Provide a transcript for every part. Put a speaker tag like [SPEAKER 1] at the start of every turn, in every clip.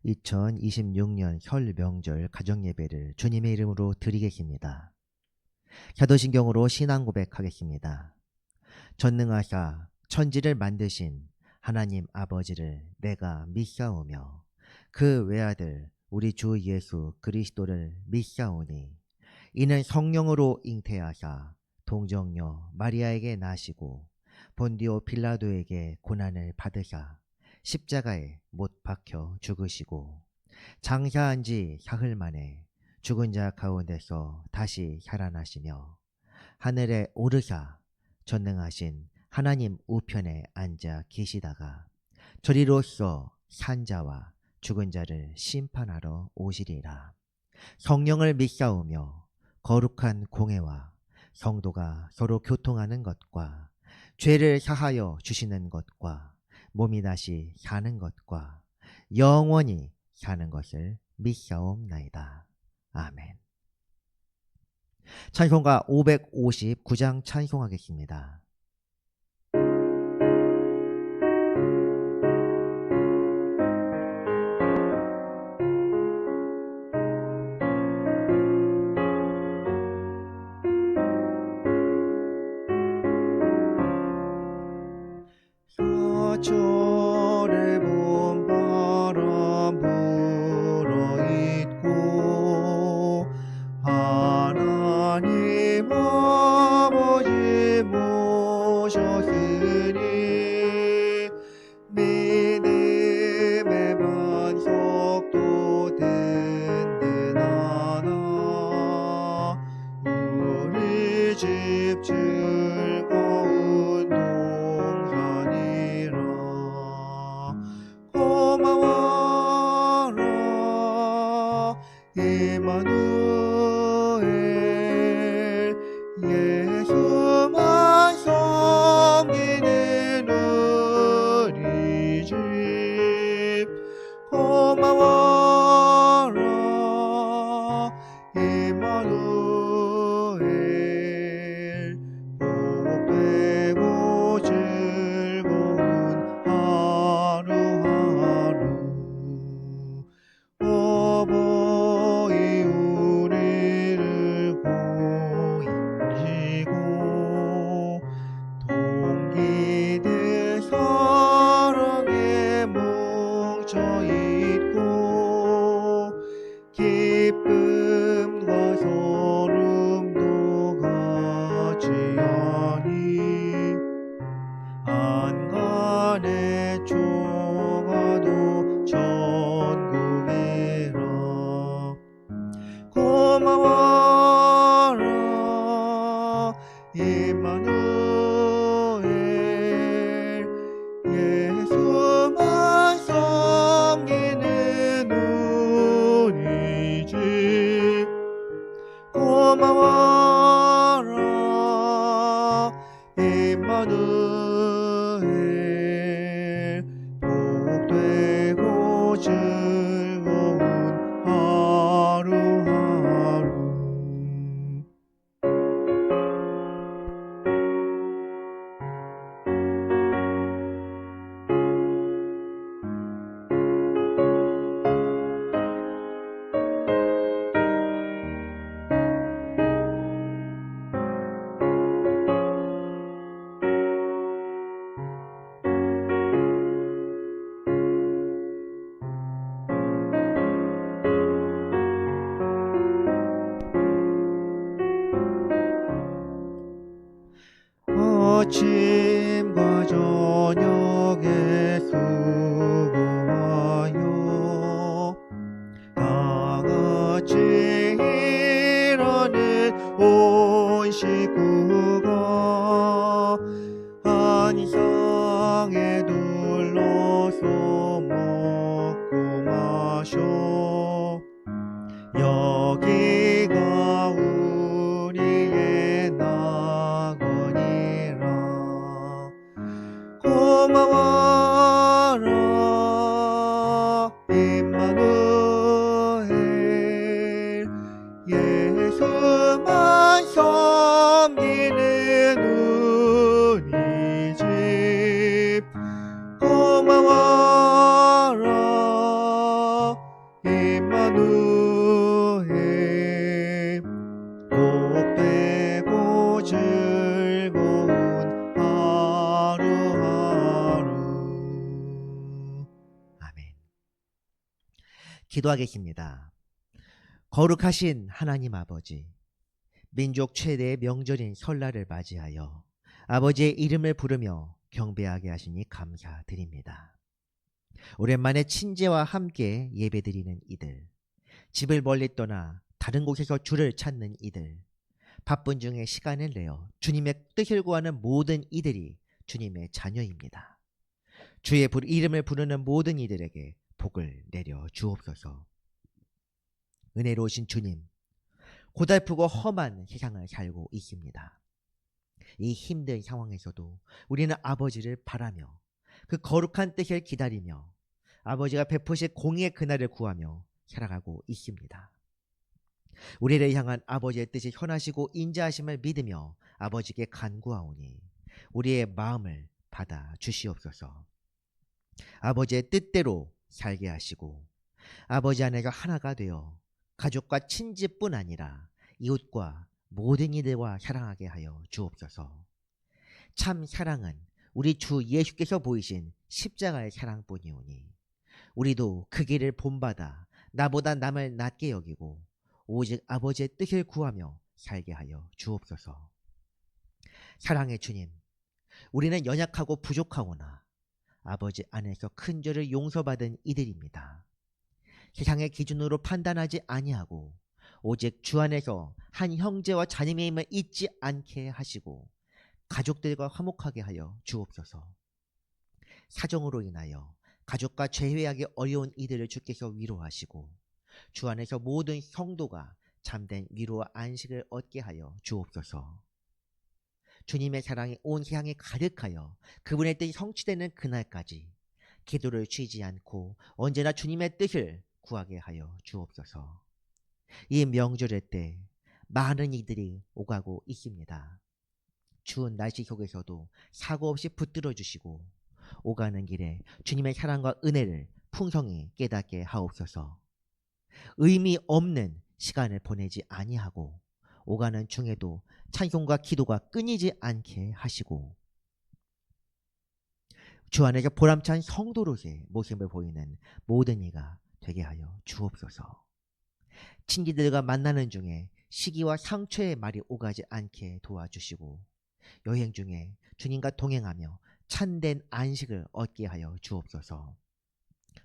[SPEAKER 1] 2026년 설 명절 가정예배를 주님의 이름으로 드리겠습니다. 사도신경으로 신앙 고백하겠습니다. 전능하사 천지를 만드신 하나님 아버지를 내가 믿사오며 그 외아들 우리 주 예수 그리스도를 믿사오니 이는 성령으로 잉태하사 동정녀 마리아에게 나시고 본디오 빌라도에게 고난을 받으사 십자가에 못 박혀 죽으시고 장사한 지 사흘 만에 죽은 자 가운데서 다시 살아나시며 하늘에 오르사 전능하신 하나님 우편에 앉아 계시다가 저리로서 산자와 죽은 자를 심판하러 오시리라. 성령을 믿사오며 거룩한 공회와 성도가 서로 교통하는 것과 죄를 사하여 주시는 것과 몸이 다시 사는 것과 영원히 사는 것을 믿사옵나이다. 아멘. 찬송가 559장 찬송하겠습니다. 사절에 봄 바람 불어있고 하나님 아버지 모셨으니 믿음의 반석도 든든하나 우리 집 즐거운 고마워라 임마누엘 예수만 섬기는 우리 집 고마워라 임마누엘 복되고 즐거운 어버이 우리를 고인지고 동기들 사랑에 뭉쳐있고 기쁨과 소름도 같이 하니 한간의 총화도 전국이라 고마워라 임마누엘 예수만 섬기는 우리 집 고마워라 임마누엘 복되고 즐거운 하루하루 아침과 저녁에 수고하여 다같이 일하는 온 식구가 한상에 둘러서 먹고 마셔 여기가 우리의 낙원이라 고마워라 임마누엘 예수만 섬기는 우리 집 고마워라 기도하겠습니다. 거룩하신 하나님 아버지, 민족 최대의 명절인 설날을 맞이하여 아버지의 이름을 부르며 경배하게 하시니 감사드립니다. 오랜만에 친지와 함께 예배드리는 이들, 집을 멀리 떠나 다른 곳에서 주를 찾는 이들, 바쁜 중에 시간을 내어 주님의 뜻을 구하는 모든 이들이 주님의 자녀입니다. 주의 이름을 부르는 모든 이들에게 복을 내려 주옵소서. 은혜로우신 주님, 고달프고 험한 세상을 살고 있습니다. 이 힘든 상황에서도 우리는 아버지를 바라며 그 거룩한 뜻을 기다리며 아버지가 베푸실 공의의 그날을 구하며 살아가고 있습니다. 우리를 향한 아버지의 뜻이 현하시고 인자하심을 믿으며 아버지께 간구하오니 우리의 마음을 받아 주시옵소서. 아버지의 뜻대로 살게 하시고 아버지 안에서 하나가 되어 가족과 친지뿐 아니라 이웃과 모든 이들과 사랑하게 하여 주옵소서. 참 사랑은 우리 주 예수께서 보이신 십자가의 사랑뿐이오니 우리도 그 길을 본받아 나보다 남을 낮게 여기고 오직 아버지의 뜻을 구하며 살게 하여 주옵소서. 사랑의 주님, 우리는 연약하고 부족하오나 아버지 안에서 큰 죄를 용서받은 이들입니다. 세상의 기준으로 판단하지 아니하고 오직 주 안에서 한 형제와 자님의 힘을 잊지 않게 하시고 가족들과 화목하게 하여 주옵소서. 사정으로 인하여 가족과 재회하기 어려운 이들을 주께서 위로하시고 주 안에서 모든 성도가 참된 위로와 안식을 얻게 하여 주옵소서. 주님의 사랑이 온 세상에 가득하여 그분의 뜻이 성취되는 그날까지 기도를 쉬지 않고 언제나 주님의 뜻을 구하게 하여 주옵소서. 이 명절의 때 많은 이들이 오가고 있습니다. 추운 날씨 속에서도 사고 없이 붙들어 주시고 오가는 길에 주님의 사랑과 은혜를 풍성히 깨닫게 하옵소서. 의미 없는 시간을 보내지 아니하고 오가는 중에도 찬송과 기도가 끊이지 않게 하시고 주 안에서 보람찬 성도로서의 모습을 보이는 모든 이가 되게 하여 주옵소서. 친지들과 만나는 중에 시기와 상처의 말이 오가지 않게 도와주시고 여행 중에 주님과 동행하며 참된 안식을 얻게 하여 주옵소서.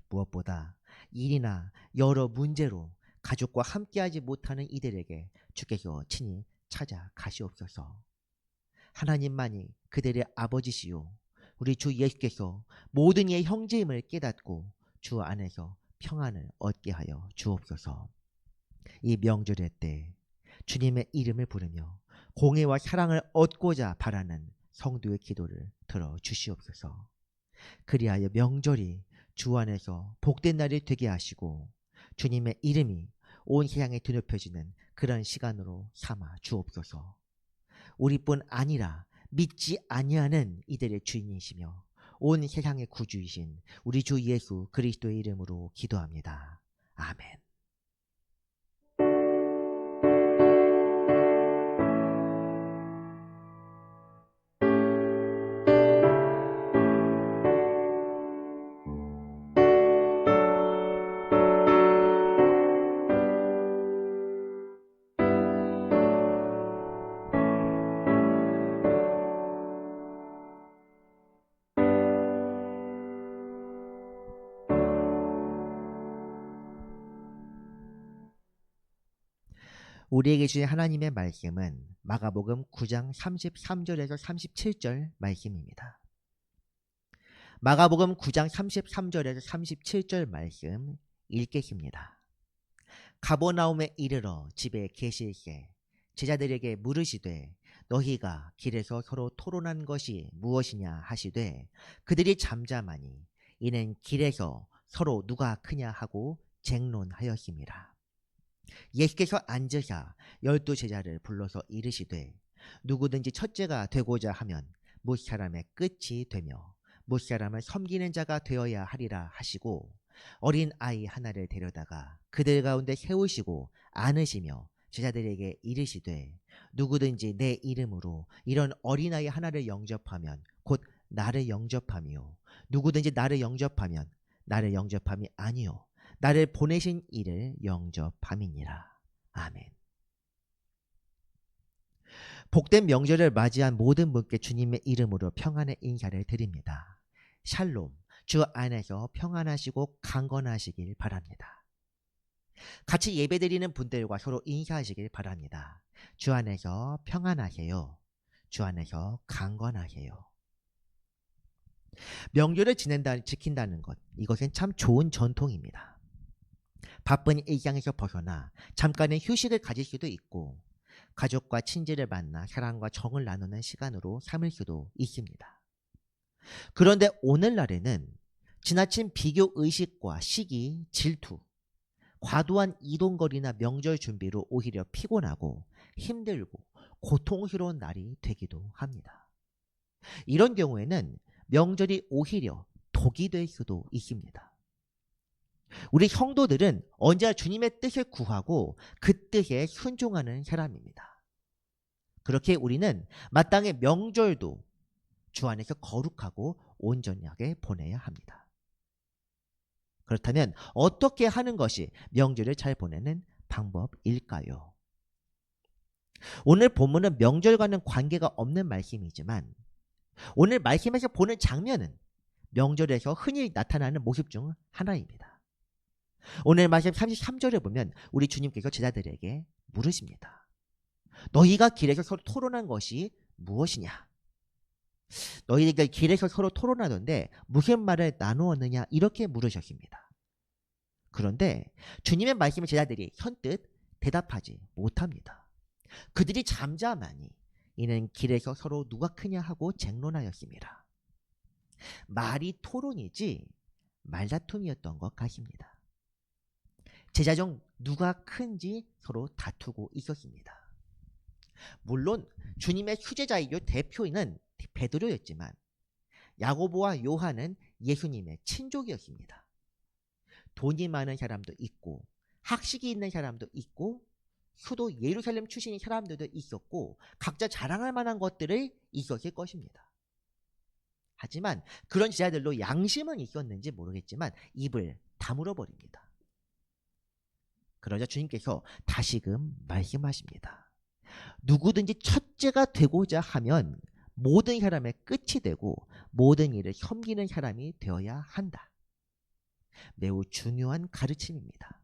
[SPEAKER 1] 무엇보다 일이나 여러 문제로 가족과 함께하지 못하는 이들에게 주께서 친히 찾아가시옵소서. 하나님만이 그들의 아버지시요 우리 주 예수께서 모든 이의 형제임을 깨닫고 주 안에서 평안을 얻게 하여 주옵소서. 이 명절의 때 주님의 이름을 부르며 공의와 사랑을 얻고자 바라는 성도의 기도를 들어 주시옵소서. 그리하여 명절이 주 안에서 복된 날이 되게 하시고 주님의 이름이 온 세상에 드높여지는 그런 시간으로 삼아 주옵소서. 우리뿐 아니라 믿지 아니하는 이들의 주인이시며 온 세상의 구주이신 우리 주 예수 그리스도의 이름으로 기도합니다. 아멘. 우리에게 주신 하나님의 말씀은 마가복음 9장 33절에서 37절 말씀입니다. 마가복음 9장 33절에서 37절 말씀 읽겠습니다. 가버나움에 이르러 집에 계실새 제자들에게 물으시되 너희가 길에서 서로 토론한 것이 무엇이냐 하시되 그들이 잠잠하니 이는 길에서 서로 누가 크냐 하고 쟁론하였습니다. 예수께서 앉으사 12제자를 불러서 이르시되 누구든지 첫째가 되고자 하면 무사람의 끝이 되며 무사람을 섬기는 자가 되어야 하리라 하시고 어린 아이 하나를 데려다가 그들 가운데 세우시고 안으시며 제자들에게 이르시되 누구든지 내 이름으로 이런 어린아이 하나를 영접하면 곧 나를 영접하며 누구든지 나를 영접하면 나를 영접함이 아니요 나를 보내신 이를 영접함이니라. 아멘. 복된 명절을 맞이한 모든 분께 주님의 이름으로 평안의 인사를 드립니다. 샬롬, 주 안에서 평안하시고 강건하시길 바랍니다. 같이 예배드리는 분들과 서로 인사하시길 바랍니다. 주 안에서 평안하세요. 주 안에서 강건하세요. 명절을 지킨다는 것, 이것은 참 좋은 전통입니다. 바쁜 일상에서 벗어나 잠깐의 휴식을 가질 수도 있고 가족과 친지를 만나 사랑과 정을 나누는 시간으로 삼을 수도 있습니다. 그런데 오늘날에는 지나친 비교 의식과 시기, 질투, 과도한 이동거리나 명절 준비로 오히려 피곤하고 힘들고 고통스러운 날이 되기도 합니다. 이런 경우에는 명절이 오히려 독이 될 수도 있습니다. 우리 성도들은 언제나 주님의 뜻을 구하고 그 뜻에 순종하는 사람입니다. 그렇게 우리는 마땅히 명절도 주 안에서 거룩하고 온전하게 보내야 합니다. 그렇다면 어떻게 하는 것이 명절을 잘 보내는 방법일까요? 오늘 본문은 명절과는 관계가 없는 말씀이지만 오늘 말씀에서 보는 장면은 명절에서 흔히 나타나는 모습 중 하나입니다. 오늘 말씀 33절에 보면 우리 주님께서 제자들에게 물으십니다. 너희가 길에서 서로 토론한 것이 무엇이냐? 너희가 길에서 서로 토론하던데 무슨 말을 나누었느냐? 이렇게 물으셨습니다. 그런데 주님의 말씀에 제자들이 선뜻 대답하지 못합니다. 그들이 잠잠하니 이는 길에서 서로 누가 크냐 하고 쟁론하였습니다. 말이 토론이지 말다툼이었던 것 같습니다. 제자 중 누가 큰지 서로 다투고 있었습니다. 물론 주님의 휴제자이요 대표인은 베드로였지만 야고보와 요한은 예수님의 친족이었습니다. 돈이 많은 사람도 있고 학식이 있는 사람도 있고 수도 예루살렘 출신인 사람들도 있었고 각자 자랑할 만한 것들이 있었을 것입니다. 하지만 그런 제자들로 양심은 있었는지 모르겠지만 입을 다물어 버립니다. 그러자 주님께서 다시금 말씀하십니다. 누구든지 첫째가 되고자 하면 모든 사람의 끝이 되고 모든 일을 섬기는 사람이 되어야 한다. 매우 중요한 가르침입니다.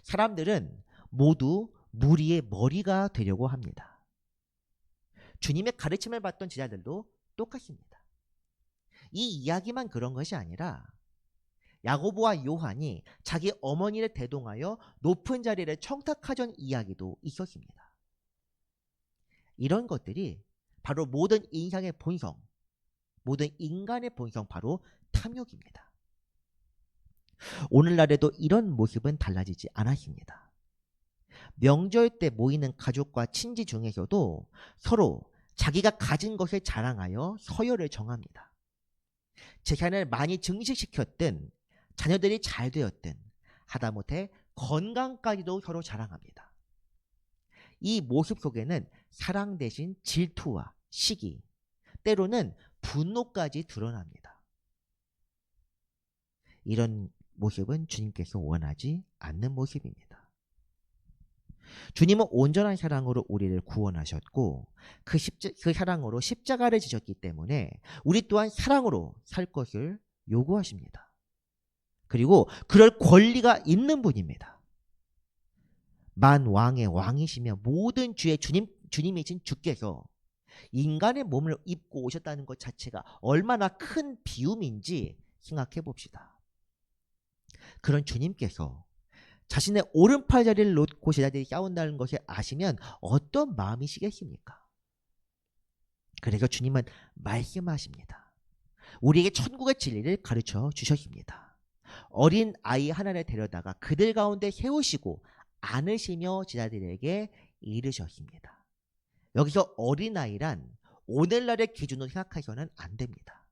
[SPEAKER 1] 사람들은 모두 무리의 머리가 되려고 합니다. 주님의 가르침을 받던 제자들도 똑같습니다. 이 이야기만 그런 것이 아니라 야고보와 요한이 자기 어머니를 대동하여 높은 자리를 청탁하던 이야기도 있었습니다. 이런 것들이 바로 모든 인상의 본성, 모든 인간의 본성, 바로 탐욕입니다. 오늘날에도 이런 모습은 달라지지 않았습니다. 명절 때 모이는 가족과 친지 중에서도 서로 자기가 가진 것을 자랑하여 서열을 정합니다. 재산을 많이 증식시켰든 자녀들이 잘 되었든 하다못해 건강까지도 서로 자랑합니다. 이 모습 속에는 사랑 대신 질투와 시기, 때로는 분노까지 드러납니다. 이런 모습은 주님께서 원하지 않는 모습입니다. 주님은 온전한 사랑으로 우리를 구원하셨고 그 사랑으로 십자가를 지셨기 때문에 우리 또한 사랑으로 살 것을 요구하십니다. 그리고 그럴 권리가 있는 분입니다. 만왕의 왕이시며 모든 주의 주님이신 주께서 인간의 몸을 입고 오셨다는 것 자체가 얼마나 큰 비움인지 생각해 봅시다. 그런 주님께서 자신의 오른팔 자리를 놓고 제자들이 싸운다는 것을 아시면 어떤 마음이시겠습니까? 그래서 주님은 말씀하십니다. 우리에게 천국의 진리를 가르쳐 주셨습니다. 어린 아이 하나를 데려다가 그들 가운데 세우시고 안으시며 제자들에게 이르셨습니다. 여기서 어린아이란 오늘날의 기준으로 생각하셔서는 안 됩니다.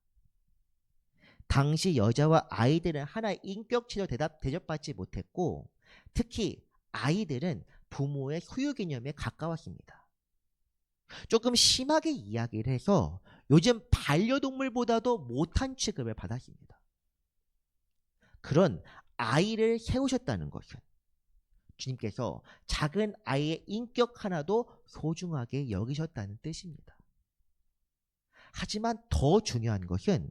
[SPEAKER 1] 당시 여자와 아이들은 하나의 인격체로 대접받지 못했고 특히 아이들은 부모의 소유 개념에 가까웠습니다. 조금 심하게 이야기를 해서 요즘 반려동물보다도 못한 취급을 받았습니다. 그런 아이를 세우셨다는 것은 주님께서 작은 아이의 인격 하나도 소중하게 여기셨다는 뜻입니다. 하지만 더 중요한 것은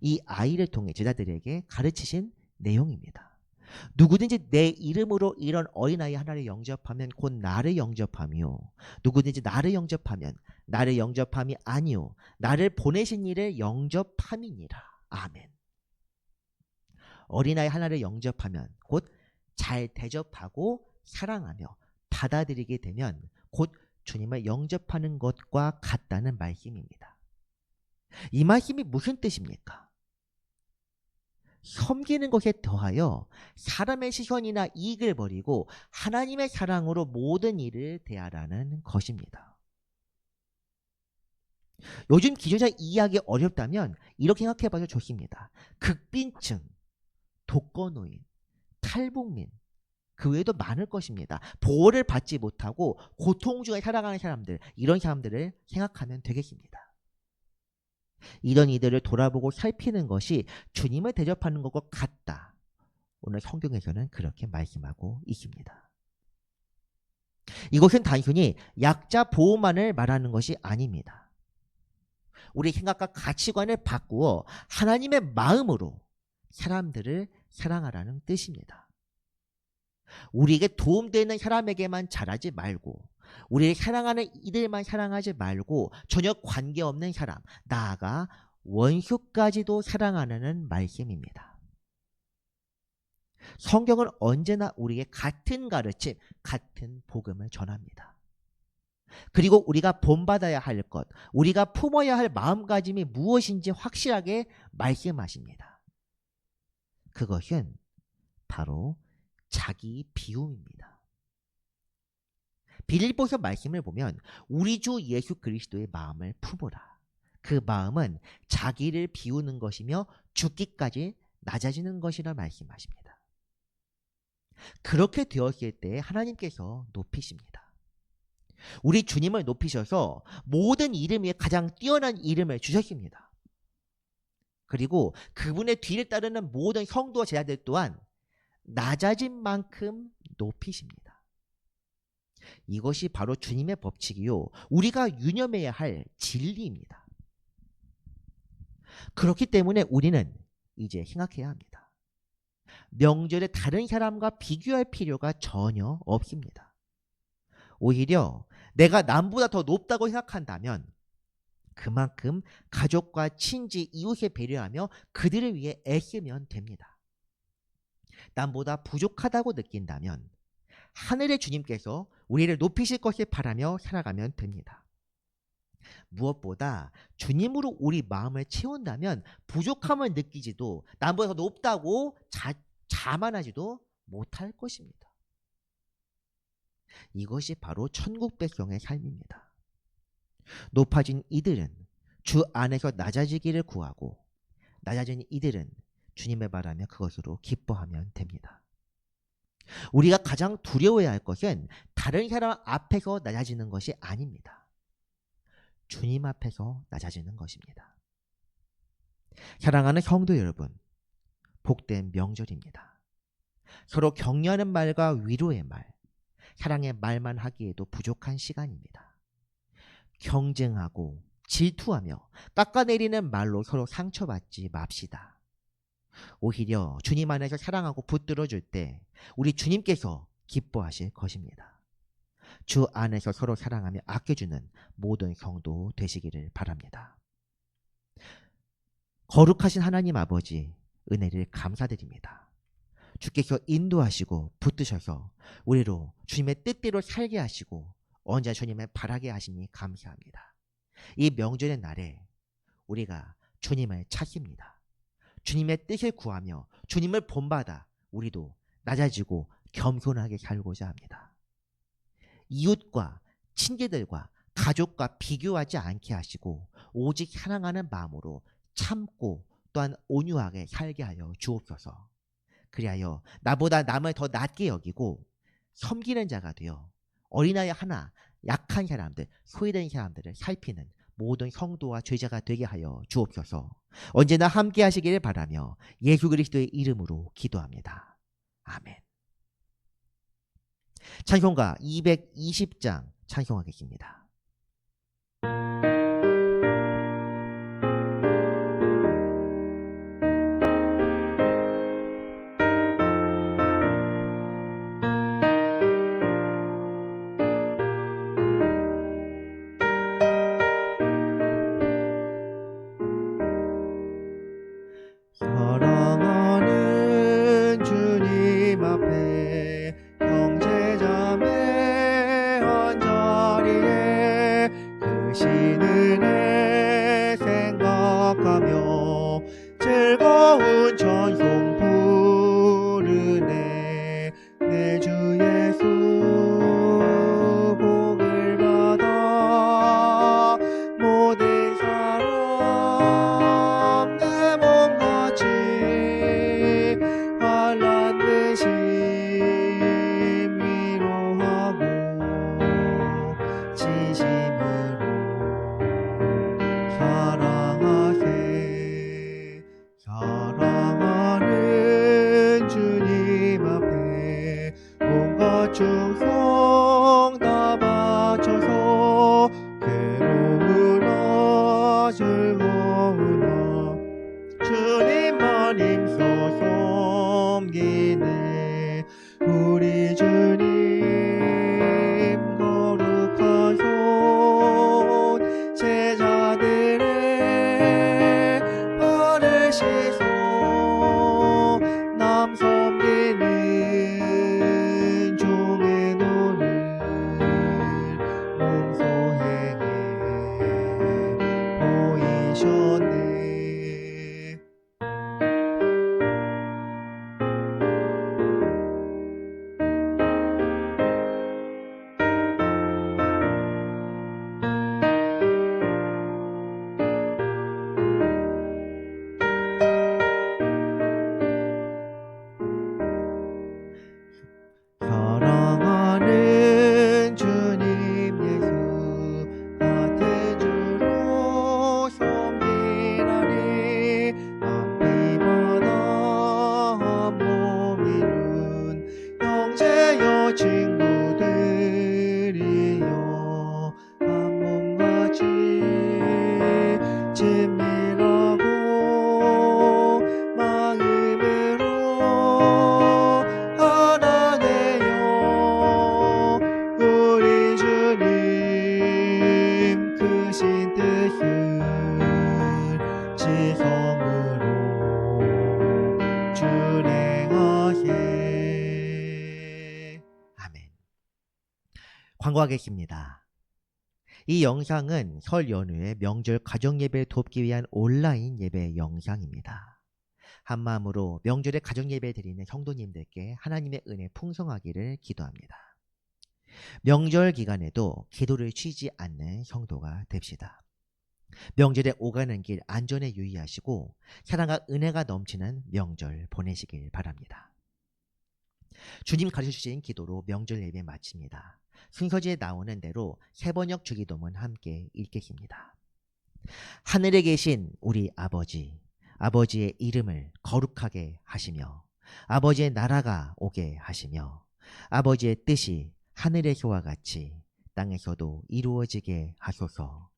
[SPEAKER 1] 이 아이를 통해 제자들에게 가르치신 내용입니다. 누구든지 내 이름으로 이런 어린아이 하나를 영접하면 곧 나를 영접하며 누구든지 나를 영접하면 나를 영접함이 아니요 나를 보내신 이를 영접함이니라. 아멘. 어린아이 하나를 영접하면 곧 잘 대접하고 사랑하며 받아들이게 되면 곧 주님을 영접하는 것과 같다는 말씀입니다. 이 말씀이 무슨 뜻입니까? 섬기는 것에 더하여 사람의 시선이나 이익을 버리고 하나님의 사랑으로 모든 일을 대하라는 것입니다. 요즘 기존자 이해하기 어렵다면 이렇게 생각해봐도 좋습니다. 극빈층, 독거노인, 탈북민, 그 외에도 많을 것입니다. 보호를 받지 못하고 고통 중에 살아가는 사람들, 이런 사람들을 생각하면 되겠습니다. 이런 이들을 돌아보고 살피는 것이 주님을 대접하는 것과 같다. 오늘 성경에서는 그렇게 말씀하고 있습니다. 이것은 단순히 약자 보호만을 말하는 것이 아닙니다. 우리 생각과 가치관을 바꾸어 하나님의 마음으로 사람들을 사랑하라는 뜻입니다. 우리에게 도움되는 사람에게만 잘하지 말고 우리를 사랑하는 이들만 사랑하지 말고 전혀 관계없는 사람, 나아가 원수까지도 사랑하라는 말씀입니다. 성경은 언제나 우리에게 같은 가르침, 같은 복음을 전합니다. 그리고 우리가 본받아야 할 것, 우리가 품어야 할 마음가짐이 무엇인지 확실하게 말씀하십니다. 그것은 바로 자기 비움입니다. 빌립보서 말씀을 보면 우리 주 예수 그리스도의 마음을 품으라. 그 마음은 자기를 비우는 것이며 죽기까지 낮아지는 것이라 말씀하십니다. 그렇게 되었을 때 하나님께서 높이십니다. 우리 주님을 높이셔서 모든 이름 위에 가장 뛰어난 이름을 주셨습니다. 그리고 그분의 뒤를 따르는 모든 성도와 제자들 또한 낮아진 만큼 높이십니다. 이것이 바로 주님의 법칙이요 우리가 유념해야 할 진리입니다. 그렇기 때문에 우리는 이제 생각해야 합니다. 명절에 다른 사람과 비교할 필요가 전혀 없습니다. 오히려 내가 남보다 더 높다고 생각한다면 그만큼 가족과 친지, 이웃에 배려하며 그들을 위해 애쓰면 됩니다. 남보다 부족하다고 느낀다면 하늘의 주님께서 우리를 높이실 것을 바라며 살아가면 됩니다. 무엇보다 주님으로 우리 마음을 채운다면 부족함을 느끼지도 남보다 더 높다고 자만하지도 못할 것입니다. 이것이 바로 천국 백성의 삶입니다. 높아진 이들은 주 안에서 낮아지기를 구하고 낮아진 이들은 주님을 바라며 그것으로 기뻐하면 됩니다. 우리가 가장 두려워해야 할 것은 다른 사람 앞에서 낮아지는 것이 아닙니다. 주님 앞에서 낮아지는 것입니다. 사랑하는 성도 여러분, 복된 명절입니다. 서로 격려하는 말과 위로의 말, 사랑의 말만 하기에도 부족한 시간입니다. 경쟁하고 질투하며 깎아내리는 말로 서로 상처받지 맙시다. 오히려 주님 안에서 사랑하고 붙들어줄 때 우리 주님께서 기뻐하실 것입니다. 주 안에서 서로 사랑하며 아껴주는 모든 성도 되시기를 바랍니다. 거룩하신 하나님 아버지, 은혜를 감사드립니다. 주께서 인도하시고 붙드셔서 우리로 주님의 뜻대로 살게 하시고 언제나 주님을 바라게 하시니 감사합니다. 이 명절의 날에 우리가 주님을 찾습니다. 주님의 뜻을 구하며 주님을 본받아 우리도 낮아지고 겸손하게 살고자 합니다. 이웃과 친구들과 가족과 비교하지 않게 하시고 오직 사랑하는 마음으로 참고 또한 온유하게 살게 하여 주옵소서. 그리하여 나보다 남을 더 낮게 여기고 섬기는 자가 되어 어린아이 하나, 약한 사람들, 소외된 사람들을 살피는 모든 성도와 제자가 되게 하여 주옵소서. 언제나 함께 하시기를 바라며 예수 그리스도의 이름으로 기도합니다. 아멘. 찬송가 220장 찬송하겠습니다. 사랑하는 주님 앞에 형제자매 한자리에 크신 은혜 생각하며 즐거운 찬송 부르네. 내 주 예수 복을 받아 모든 사람 내 몸같이 환난 대신 위로하고 진심으로 사랑하세. 사랑하는 주님 앞에 온갖 충성 다 바쳐서 괴로우나 즐거우나 주님만 힘써 섬기네. 우리 주님 거룩한 손 제자들의 발을 씻어 남 섬기는 종의 노를 몸소 행해 보이셨네. 사랑하는 주님 예수 같은 주로 섬기나니 한비바다 한몸 이룬 형제여 친구들이여 한몸같이 친밀하고 마음으로 하나되어 우리 주님 크신 뜻을 지성으로 준행하세. 아멘. 광고하겠습니다. 이 영상은 설 연휴에 명절 가정예배 돕기 위한 온라인 예배 영상입니다. 한마음으로 명절에 가정예배 드리는 성도님들께 하나님의 은혜 풍성하기를 기도합니다. 명절 기간에도 기도를 쉬지 않는 성도가 됩시다. 명절에 오가는 길 안전에 유의하시고 사랑과 은혜가 넘치는 명절 보내시길 바랍니다. 주님 가르쳐주신 기도로 명절 예배 마칩니다. 순서지에 나오는 대로 세번역 주기도문 함께 읽겠습니다. 하늘에 계신 우리 아버지, 아버지의 이름을 거룩하게 하시며 아버지의 나라가 오게 하시며 아버지의 뜻이 하늘에서와 같이 땅에서도 이루어지게 하소서.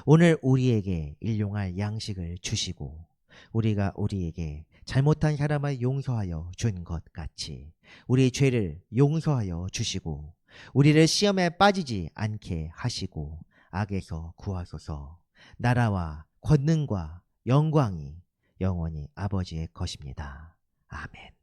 [SPEAKER 1] 오늘 우리에게 일용할 양식을 주시고 우리가 우리에게 잘못한 사람을 용서하여 준 것 같이 우리 죄를 용서하여 주시고 우리를 시험에 빠지지 않게 하시고 악에서 구하소서. 나라와 권능과 영광이 영원히 아버지의 것입니다. 아멘.